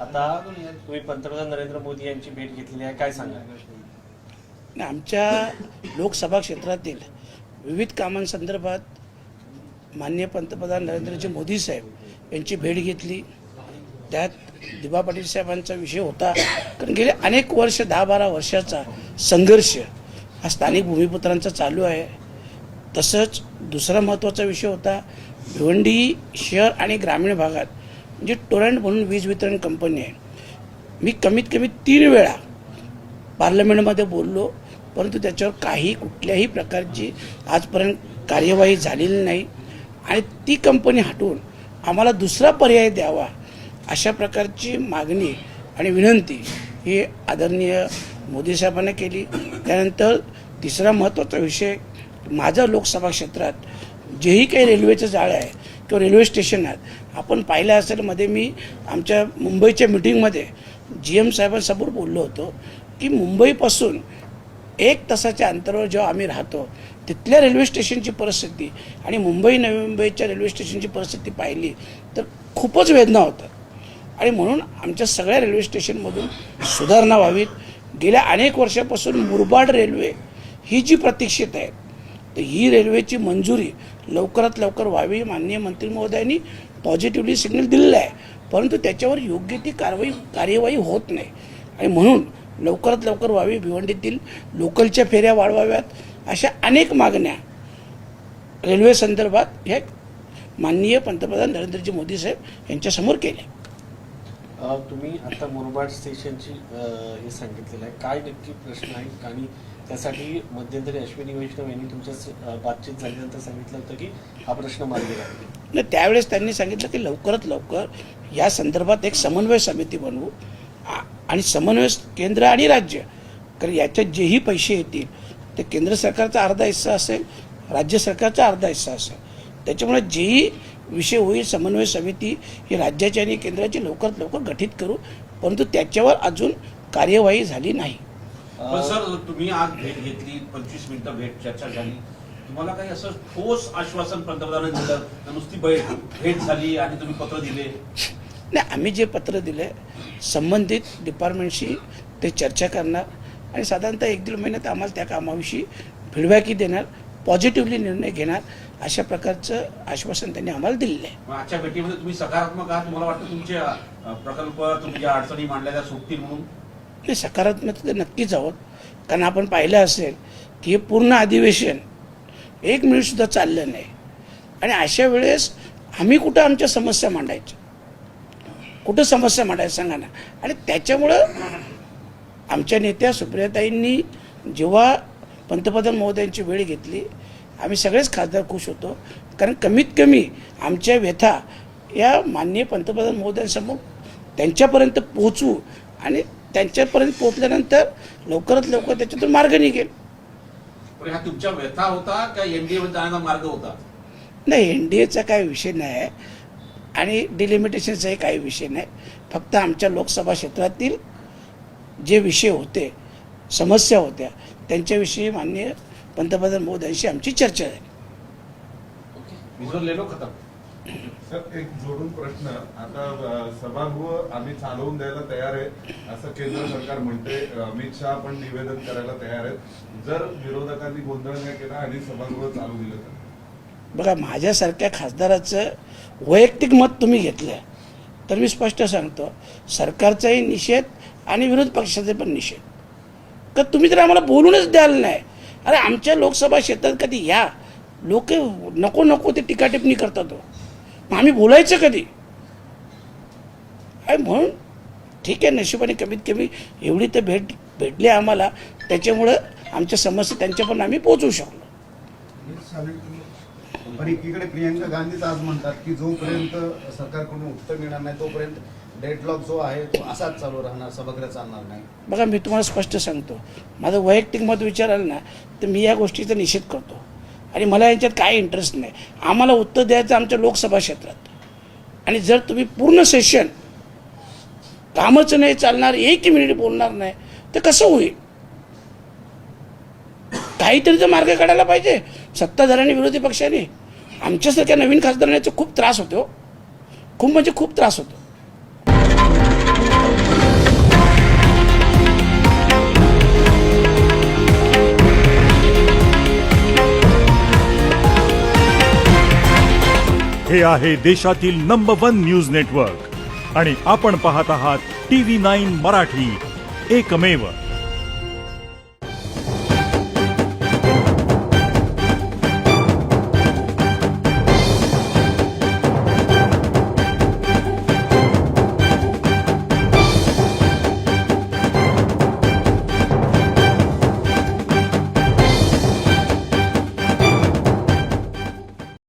आता तुम्ही पंतप्रधान नरेंद्र मोदी यांची भेट घेतलेली आहे, काय सांगा? आमच्या लोकसभा क्षेत्रातील विविध कामांसंदर्भात माननीय पंतप्रधान नरेंद्रजी मोदी साहेब यांची भेट घेतली. त्यात दिबा पाटील साहेबांचा विषय होता, कारण गेले अनेक वर्ष 10-12 वर्षाचा संघर्ष हा स्थानिक भूमिपुत्रांचा चालू आहे. तसंच दुसरा महत्त्वाचा विषय होता भिवंडी शहर आणि ग्रामीण भागात म्हणजे टोरंट म्हणून वीज वितरण कंपनी आहे. मी कमीत कमी 3 वेळा पार्लमेंटमध्ये बोललो, परंतु त्याच्यावर कुठल्याही प्रकारची आजपर्यंत कार्यवाही झालेली नाही आणि ती कंपनी हटवून आम्हाला दुसरा पर्याय द्यावा अशा प्रकारची मागणी आणि विनंती ही आदरणीय मोदी साहेबांना केली. त्यानंतर तिसरा महत्त्वाचा विषय, माझं लोकसभा क्षेत्रात जेही काही रेल्वेचं जाळं आहे किंवा रेल्वे स्टेशन आहेत, आपण पाहिलं असेल मध्ये मी आमच्या मुंबईच्या मिटिंगमध्ये GM साहेबांसमोर बोललो होतो की मुंबईपासून 1 तासाच्या अंतरावर जेव्हा आम्ही राहतो तिथल्या रेल्वे स्टेशनची परिस्थिती आणि मुंबई नवी मुंबईच्या रेल्वे स्टेशनची परिस्थिती पाहिली तर खूपच वेदना होतात. आणि म्हणून आमच्या सगळ्या रेल्वे स्टेशनमधून सुधारणा व्हावीत. गेल्या अनेक वर्षापासून मुरबाड रेल्वे ही जी प्रतीक्षित आहे, तर ही रेल्वेची मंजुरी लवकरात लवकर व्हावी. माननीय मंत्री महोदयांनी पॉझिटिव्हली सिग्नल दिलेला आहे, परंतु त्याच्यावर योग्य ती कार्यवाही होत नाही आणि म्हणून लवकरात लवकर व्हावी. भिवंडीतील लोकलच्या फेऱ्या वाढवाव्यात, अशा अनेक मागण्या रेल्वे संदर्भात ह्या माननीय पंतप्रधान नरेंद्रजी मोदी साहेब यांच्यासमोर केल्या. तुम्ही आता मुरबाड स्टेशनची हे सांगितलेलं आहे, काय नक्की प्रश्न आहे? आणि त्यासाठी मध्यंतरी अश्विनी वैष्णव यांनी तुमच्या बातचीत झाल्यानंतर सांगितलं होतं की हा प्रश्न मार्गी लागेल. त्यावेळेस त्यांनी सांगितलं की लवकरात लवकर या संदर्भात एक समन्वय समिती बनवू आणि समन्वय केंद्र आणि राज्य, कारण याच्यात जेही पैसे येतील ते केंद्र सरकारचा अर्धा हिस्सा असेल, राज्य सरकारचा अर्धा हिस्सा असेल. त्याच्यामुळे जेही विषय होईल समन्वय समिती ही राज्याची आणि केंद्राची लवकरात लवकर गठीत करू, परंतु त्याच्यावर अजून कार्यवाही झाली नाही. पण सर, तुम्ही आज भेट घेतली, 25 मिनिटं चर्चा झाली, तुम्हाला काही असं ठोस आश्वासन पंतप्रधानांनी दिलं? नुसती भेट झाली आणि तुम्ही पत्र दिले? नाही, आम्ही जे पत्र दिले संबंधित डिपार्टमेंटशी ते चर्चा करणार आणि साधारणतः 1-1.5 महिन्यात आम्हाला त्या कामाविषयी फीडबॅकही देणार, पॉझिटिव्हली निर्णय घेणार, अशा प्रकारचं आश्वासन त्यांनी आम्हाला दिलेलं आहे. आजच्या भेटीमध्ये तुम्ही सकारात्मक आहात? तुम्हाला वाटतं तुमचे प्रकल्प, तुमच्या अडचणी मांडलेल्या सुटतील म्हणून? नाही, सकारात्मक तर नक्कीच आहोत, कारण आपण पाहिलं असेल की हे पूर्ण अधिवेशन 1 मिनिटसुद्धा चाललं नाही आणि अशा वेळेस आम्ही कुठं आमच्या समस्या मांडायच्या, कुठं समस्या मांडायचं सांगा ना. आणि त्याच्यामुळं आमच्या नेत्या सुप्रियाताईंनी जेव्हा पंतप्रधान महोदयांची वेळ घेतली, आम्ही सगळेच खासदार खुश होतो, कारण कमीत कमी आमच्या व्यथा या माननीय पंतप्रधान महोदयांसमोर त्यांच्यापर्यंत पोहोचू आणि त्यांच्यापर्यंत पोहोचल्यानंतर लवकरात लवकर त्याच्यातून मार्ग निघेल. हा तुमच्या व्यथा होता का NDA मध्ये जाण्याचा मार्ग होता? नाही, NDAचा काही विषय नाही आहे आणि डिलिमिटेशनचाही काही विषय नाही. फक्त आमच्या लोकसभा क्षेत्रातील जे विषय होते, समस्या होत्या, त्यांच्याविषयी माननीय पंतप्रधान मोदयांशी आमची चर्चा झाली. सर, एक जोडून प्रश्न, आता सभागृह आम्ही चालवून द्यायला तयार आहे असं केंद्र सरकार म्हणते, अमित शहा पण निवेदन करायला तयार आहेत. जर विरोधकांनी गोंधळ नाही केला आणि सभागृह चालू दिलं तर? बघा, माझ्यासारख्या खासदाराचं वैयक्तिक मत तुम्ही घेतलं तर मी स्पष्ट सांगतो, सरकारचाही निषेध आणि विरोध पक्षाचे पण निषेध. का तुम्ही तर आम्हाला बोलूनच द्याल नाही. अरे, आमच्या लोकसभा क्षेत्रात कधी या लोक नको नको ते टीकाटिप्पणी करतात, मग आम्ही बोलायचं कधी? म्हणून ठीक आहे, नशिबाने कमीत कमी एवढी तर भेटली आम्हाला, त्याच्यामुळं आमच्या समस्या त्यांच्यापर्यंत आम्ही पोहोचू शकलो. पण एकीकडे प्रियंका गांधीच आज म्हणतात की जोपर्यंत सरकारकडून उत्तर मिळणार नाही तोपर्यंत डेडलॉक जो आहे तो असाच चालू राहणार, सभागृह चालणार नाही. बघा, मी तुम्हाला स्पष्ट सांगतो, माझं वैयक्तिक मत विचाराल ना तर मी या गोष्टीचा निषेध करतो आणि मला यांच्यात काय इंटरेस्ट नाही. आम्हाला उत्तर द्यायचं आमच्या लोकसभा क्षेत्रात, आणि जर तुम्ही पूर्ण सेशन कामच नाही चालणार, 1 मिनिट बोलणार नाही तर कसं होईल? काहीतरी तर मार्ग काढायला पाहिजे सत्ताधाऱ्यांनी, विरोधी पक्षाने. आमच्यासारख्या नवीन खासदारांना खूप त्रास होतो, खूप म्हणजे खूप त्रास होतो. हे आहे देशातील नंबर 1 न्यूज नेटवर्क आणि आपण पाहत आहात TV9 मराठी, एकमेव.